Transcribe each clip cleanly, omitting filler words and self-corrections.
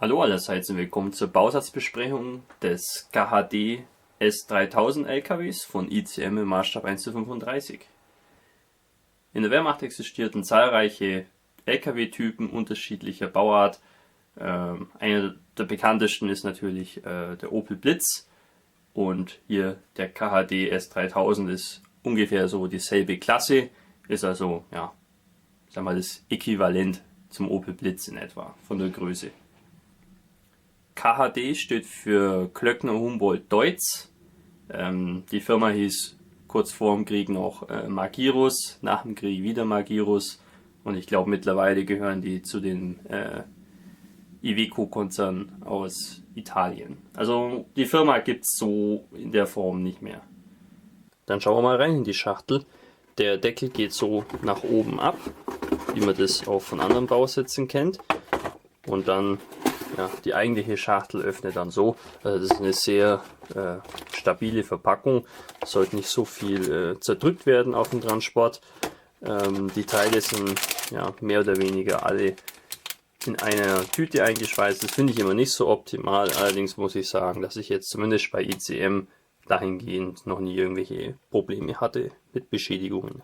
Hallo allerseits und willkommen zur Bausatzbesprechung des KHD S3000 LKWs von ICM im Maßstab 1:35. In der Wehrmacht existierten zahlreiche LKW-Typen unterschiedlicher Bauart. Einer der bekanntesten ist natürlich der Opel Blitz, und hier der KHD S3000 ist ungefähr so dieselbe Klasse, ist also ja, sagen wir, das Äquivalent zum Opel Blitz in etwa von der Größe. KHD steht für Klöckner Humboldt Deutz. Die Firma hieß kurz vor dem Krieg noch Magirus, nach dem Krieg wieder Magirus, und ich glaube mittlerweile gehören die zu den Iveco-Konzern aus Italien. Also die Firma gibt es so in der Form nicht mehr. Dann schauen wir mal rein in die Schachtel. Der Deckel geht so nach oben ab, wie man das auch von anderen Bausätzen kennt. Und dann ja, die eigentliche Schachtel öffnet dann so. Also das ist eine sehr stabile Verpackung. Sollte nicht so viel zerdrückt werden auf dem Transport. Die Teile sind ja, mehr oder weniger alle in einer Tüte eingeschweißt. Das finde ich immer nicht so optimal. Allerdings muss ich sagen, dass ich jetzt zumindest bei ICM dahingehend noch nie irgendwelche Probleme hatte mit Beschädigungen.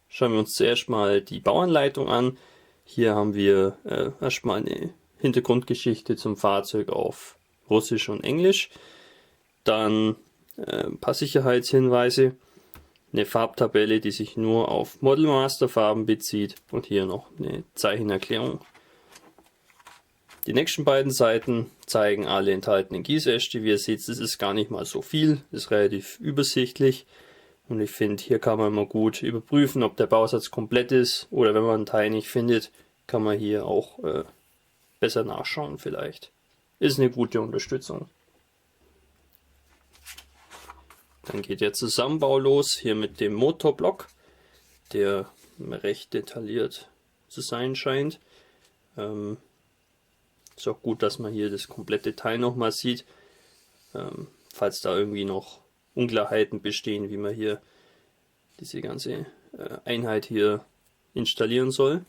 Schauen wir uns zuerst mal die Bauanleitung an. Hier haben wir erstmal eine Hintergrundgeschichte zum Fahrzeug auf Russisch und Englisch. Dann ein paar Sicherheitshinweise. Eine Farbtabelle, die sich nur auf Model Master Farben bezieht, und hier noch eine Zeichenerklärung. Die nächsten beiden Seiten zeigen alle enthaltenen Gießäste. Wie ihr seht, das ist gar nicht mal so viel, ist relativ übersichtlich, und ich finde, hier kann man mal gut überprüfen, ob der Bausatz komplett ist, oder wenn man einen Teil nicht findet, kann man hier auch besser nachschauen vielleicht. Ist eine gute Unterstützung. Dann geht der Zusammenbau los, hier mit dem Motorblock, der recht detailliert zu sein scheint. Ist auch gut, dass man hier das komplette Teil nochmal sieht, falls da irgendwie noch Unklarheiten bestehen, wie man hier diese ganze Einheit hier installieren soll.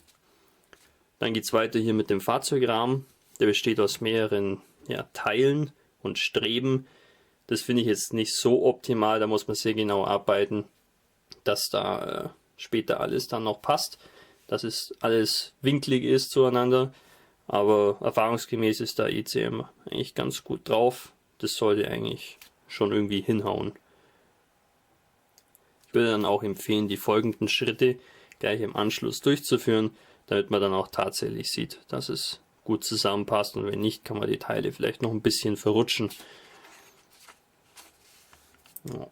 Dann geht es weiter hier mit dem Fahrzeugrahmen. Der besteht aus mehreren Teilen und Streben. Das finde ich jetzt nicht so optimal, da muss man sehr genau arbeiten, dass da später alles dann noch passt, dass es alles winklig ist zueinander. Aber erfahrungsgemäß ist da ICM eigentlich ganz gut drauf. Das sollte eigentlich schon irgendwie hinhauen. Ich würde dann auch empfehlen, die folgenden Schritte gleich im Anschluss durchzuführen, damit man dann auch tatsächlich sieht, dass es gut zusammenpasst, und wenn nicht, kann man die Teile vielleicht noch ein bisschen verrutschen. Ja.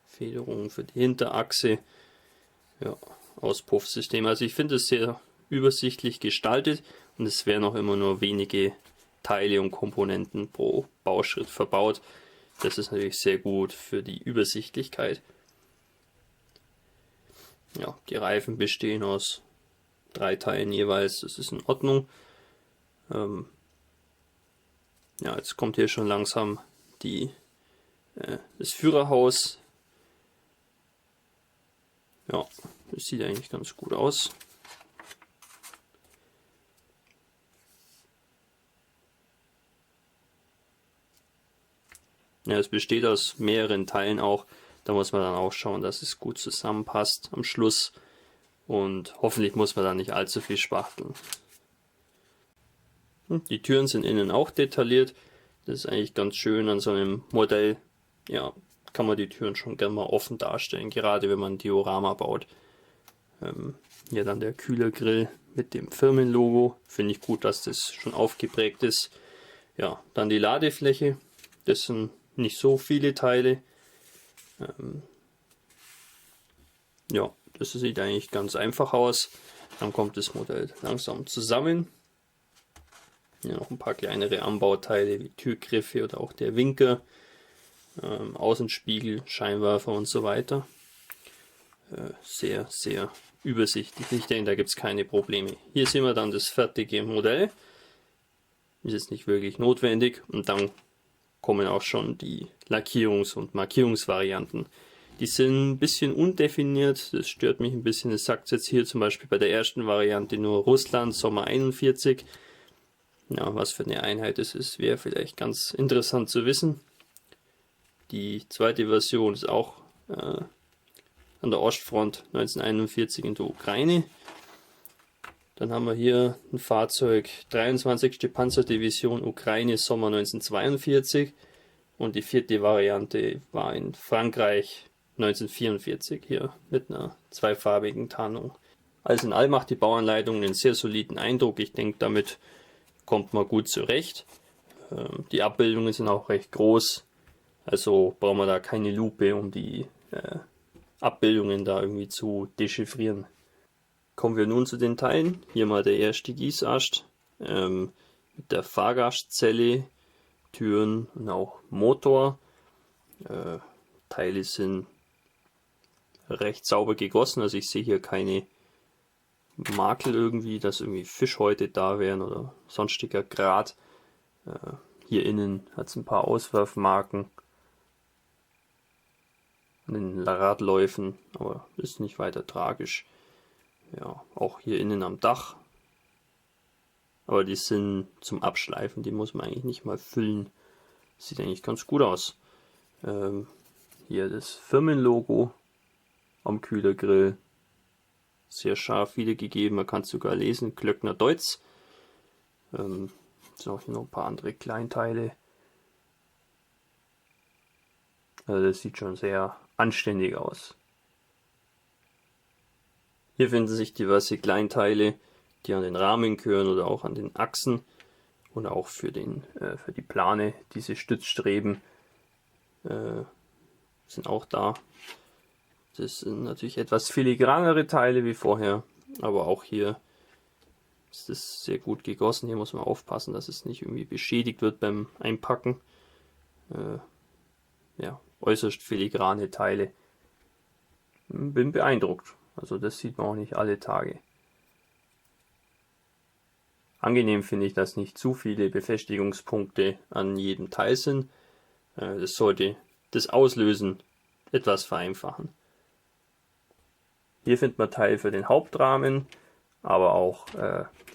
Federung für die Hinterachse, ja, Auspuffsystem. Also ich finde es sehr übersichtlich gestaltet, und es werden auch immer nur wenige Teile und Komponenten pro Bauschritt verbaut. Das ist natürlich sehr gut für die Übersichtlichkeit. Ja, die Reifen bestehen aus 3 Teilen jeweils, das ist in Ordnung. Ja, jetzt kommt hier schon langsam das Führerhaus. Ja, das sieht eigentlich ganz gut aus. Ja, es besteht aus mehreren Teilen auch. Da muss man dann auch schauen, dass es gut zusammenpasst am Schluss. Und hoffentlich muss man da nicht allzu viel spachteln. Die Türen sind innen auch detailliert. Das ist eigentlich ganz schön an so einem Modell. Ja, kann man die Türen schon gerne mal offen darstellen, gerade wenn man ein Diorama baut. Hier dann der Kühlergrill mit dem Firmenlogo. Finde ich gut, dass das schon aufgeprägt ist. Ja, dann die Ladefläche. Das sind nicht so viele Teile. Ja, das sieht eigentlich ganz einfach aus. Dann kommt das Modell langsam zusammen. Hier noch ein paar kleinere Anbauteile wie Türgriffe oder auch der Winker, Außenspiegel, Scheinwerfer und so weiter. Sehr, sehr übersichtlich. Ich denke, da gibt es keine Probleme. Hier sehen wir dann das fertige Modell. Ist jetzt nicht wirklich notwendig, und dann kommen auch schon die Lackierungs- und Markierungsvarianten. Die sind ein bisschen undefiniert, das stört mich ein bisschen. Es sagt jetzt hier zum Beispiel bei der ersten Variante nur Russland, Sommer 41. Ja, was für eine Einheit es ist, wäre vielleicht ganz interessant zu wissen. Die zweite Version ist auch an der Ostfront 1941 in der Ukraine. Dann haben wir hier ein Fahrzeug 23. Panzerdivision Ukraine Sommer 1942 und die vierte Variante war in Frankreich 1944 hier mit einer zweifarbigen Tarnung. Alles in allem macht die Bauanleitung einen sehr soliden Eindruck. Ich denke, damit kommt man gut zurecht. Die Abbildungen sind auch recht groß, also brauchen wir da keine Lupe, um die Abbildungen da irgendwie zu dechiffrieren. Kommen wir nun zu den Teilen. Hier mal der erste Gießast mit der Fahrgastzelle, Türen und auch Motor. Teile sind recht sauber gegossen, also ich sehe hier keine Makel irgendwie, dass irgendwie Fischhäute da wären oder sonstiger Grat. Hier innen hat es ein paar Auswerfmarken an den Radläufen, aber ist nicht weiter tragisch. Ja, auch hier innen am Dach. Aber die sind zum Abschleifen, die muss man eigentlich nicht mal füllen. Sieht eigentlich ganz gut aus. Hier das Firmenlogo am Kühlergrill. Sehr scharf wiedergegeben, man kann es sogar lesen. Klöckner Deutz. Sind auch hier noch ein paar andere Kleinteile. Also das sieht schon sehr anständig aus. Hier finden sich diverse Kleinteile, die an den Rahmen gehören oder auch an den Achsen und auch für die Plane. Diese Stützstreben sind auch da. Das sind natürlich etwas filigranere Teile wie vorher, aber auch hier ist es sehr gut gegossen. Hier muss man aufpassen, dass es nicht irgendwie beschädigt wird beim Einpacken. Ja, äußerst filigrane Teile. Bin beeindruckt. Also das sieht man auch nicht alle Tage. Angenehm finde ich, dass nicht zu viele Befestigungspunkte an jedem Teil sind. Das sollte das Auslösen etwas vereinfachen. Hier findet man Teile für den Hauptrahmen, aber auch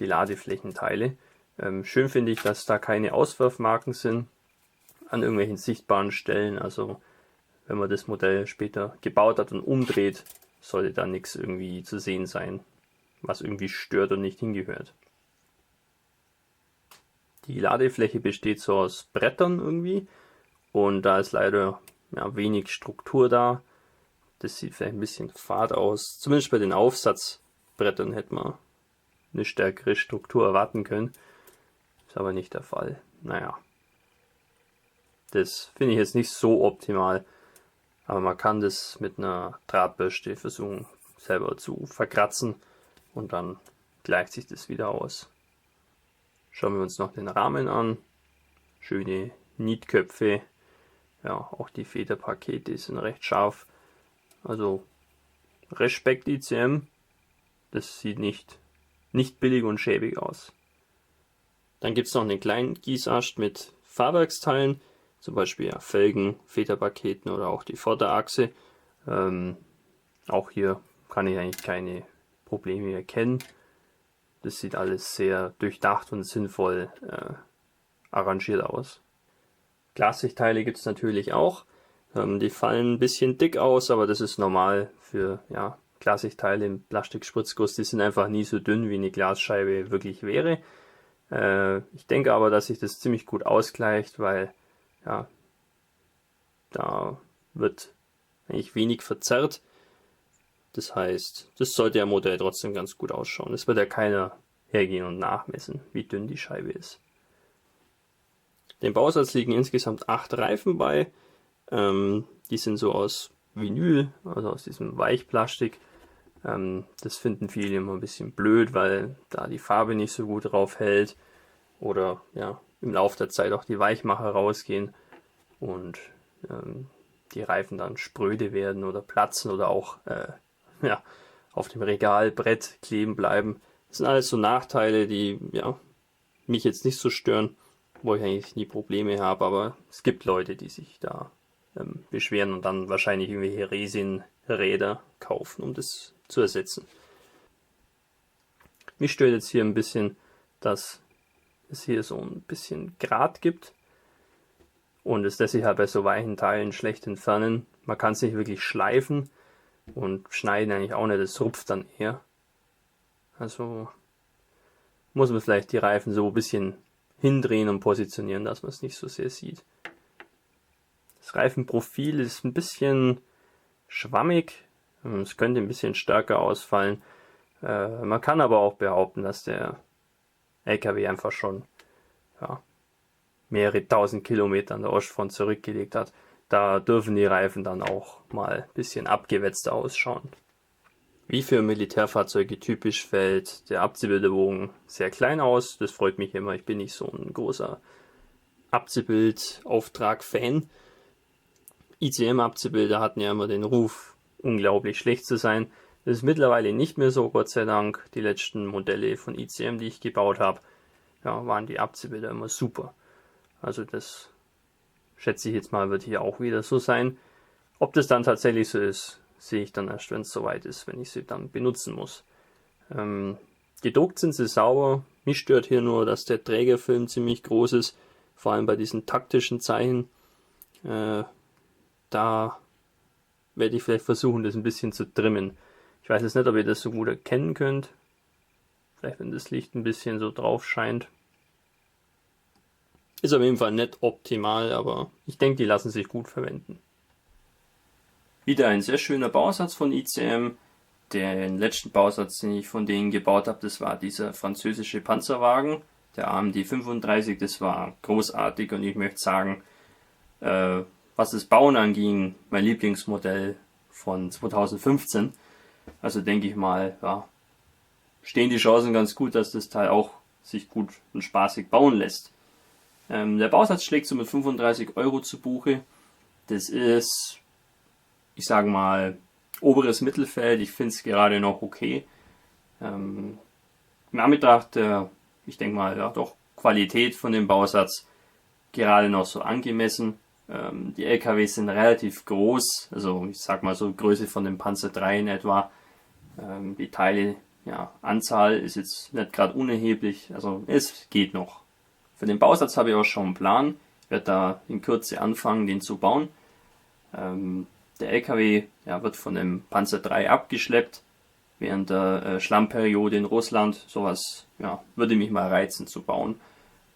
die Ladeflächenteile. Schön finde ich, dass da keine Auswerfmarken sind an irgendwelchen sichtbaren Stellen. Also wenn man das Modell später gebaut hat und umdreht, sollte da nichts irgendwie zu sehen sein, was irgendwie stört und nicht hingehört. Die Ladefläche besteht so aus Brettern irgendwie und da ist leider wenig Struktur da. Das sieht vielleicht ein bisschen fad aus. Zumindest bei den Aufsatzbrettern hätte man eine stärkere Struktur erwarten können. Ist aber nicht der Fall. Naja, das finde ich jetzt nicht so optimal. Aber man kann das mit einer Drahtbürste versuchen selber zu verkratzen und dann gleicht sich das wieder aus. Schauen wir uns noch den Rahmen an. Schöne Nietköpfe. Ja, auch die Federpakete sind recht scharf. Also Respekt ICM. Das sieht nicht billig und schäbig aus. Dann gibt es noch einen kleinen Gießast mit Fahrwerksteilen. Zum Beispiel Felgen, Federpaketen oder auch die Vorderachse. Auch hier kann ich eigentlich keine Probleme erkennen. Das sieht alles sehr durchdacht und sinnvoll arrangiert aus. Glassichtteile gibt es natürlich auch. Die fallen ein bisschen dick aus, aber das ist normal für Glassichtteile im Plastikspritzguss. Die sind einfach nie so dünn, wie eine Glasscheibe wirklich wäre. Ich denke aber, dass sich das ziemlich gut ausgleicht, weil da wird eigentlich wenig verzerrt. Das heißt, das sollte am Modell trotzdem ganz gut ausschauen. Es wird ja keiner hergehen und nachmessen, wie dünn die Scheibe ist. Dem Bausatz liegen insgesamt 8 Reifen bei. Die sind so aus Vinyl, also aus diesem Weichplastik. Das finden viele immer ein bisschen blöd, weil da die Farbe nicht so gut drauf hält. Oder im Laufe der Zeit auch die Weichmacher rausgehen und die Reifen dann spröde werden oder platzen oder auch auf dem Regalbrett kleben bleiben. Das sind alles so Nachteile, die mich jetzt nicht so stören, wo ich eigentlich nie Probleme habe, aber es gibt Leute, die sich da beschweren und dann wahrscheinlich irgendwelche Resinräder kaufen, um das zu ersetzen. Mich stört jetzt hier ein bisschen, dass es hier so ein bisschen Grat gibt und es lässt sich halt bei so weichen Teilen schlecht entfernen. Man kann es nicht wirklich schleifen und schneiden eigentlich auch nicht, es rupft dann eher. Also muss man vielleicht die Reifen so ein bisschen hindrehen und positionieren, dass man es nicht so sehr sieht. Das Reifenprofil ist ein bisschen schwammig, es könnte ein bisschen stärker ausfallen. Man kann aber auch behaupten, dass der LKW einfach schon mehrere tausend Kilometer an der Ostfront zurückgelegt hat. Da dürfen die Reifen dann auch mal ein bisschen abgewetzter ausschauen. Wie für Militärfahrzeuge typisch fällt der Abziehbilderbogen sehr klein aus. Das freut mich immer. Ich bin nicht so ein großer Abziehbildauftrag-Fan. ICM-Abziehbilder hatten ja immer den Ruf, unglaublich schlecht zu sein. Das ist mittlerweile nicht mehr so, Gott sei Dank. Die letzten Modelle von ICM, die ich gebaut habe, waren die Abziehbilder immer super. Also das schätze ich jetzt mal, wird hier auch wieder so sein. Ob das dann tatsächlich so ist, sehe ich dann erst, wenn es soweit ist, wenn ich sie dann benutzen muss. Gedruckt sind sie sauber. Mich stört hier nur, dass der Trägerfilm ziemlich groß ist, vor allem bei diesen taktischen Zeichen. Da werde ich vielleicht versuchen, das ein bisschen zu trimmen. Ich weiß jetzt nicht, ob ihr das so gut erkennen könnt. Vielleicht, wenn das Licht ein bisschen so drauf scheint. Ist auf jeden Fall nicht optimal, aber ich denke, die lassen sich gut verwenden. Wieder ein sehr schöner Bausatz von ICM. Den letzten Bausatz, den ich von denen gebaut habe, das war dieser französische Panzerwagen, der AMD 35. Das war großartig und ich möchte sagen, was das Bauen anging, mein Lieblingsmodell von 2015. Also denke ich mal, stehen die Chancen ganz gut, dass das Teil auch sich gut und spaßig bauen lässt. Der Bausatz schlägt so mit 35 € zu Buche. Das ist, ich sage mal, oberes Mittelfeld. Ich finde es gerade noch okay. In Anbetracht der, ich denke mal, doch Qualität von dem Bausatz gerade noch so angemessen. Die LKWs sind relativ groß, also ich sag mal so Größe von dem Panzer 3 in etwa. Die Teile, Anzahl ist jetzt nicht gerade unerheblich, also es geht noch. Für den Bausatz habe ich auch schon einen Plan. Ich werde da in Kürze anfangen, den zu bauen. Der LKW wird von dem Panzer 3 abgeschleppt während der Schlammperiode in Russland. Sowas würde mich mal reizen zu bauen.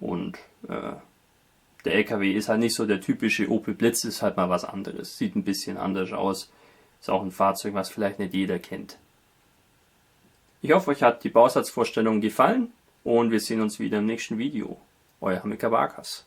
Und der LKW ist halt nicht so der typische Opel Blitz, ist halt mal was anderes. Sieht ein bisschen anders aus. Ist auch ein Fahrzeug, was vielleicht nicht jeder kennt. Ich hoffe, euch hat die Bausatzvorstellung gefallen und wir sehen uns wieder im nächsten Video. Euer Hamika Barkas.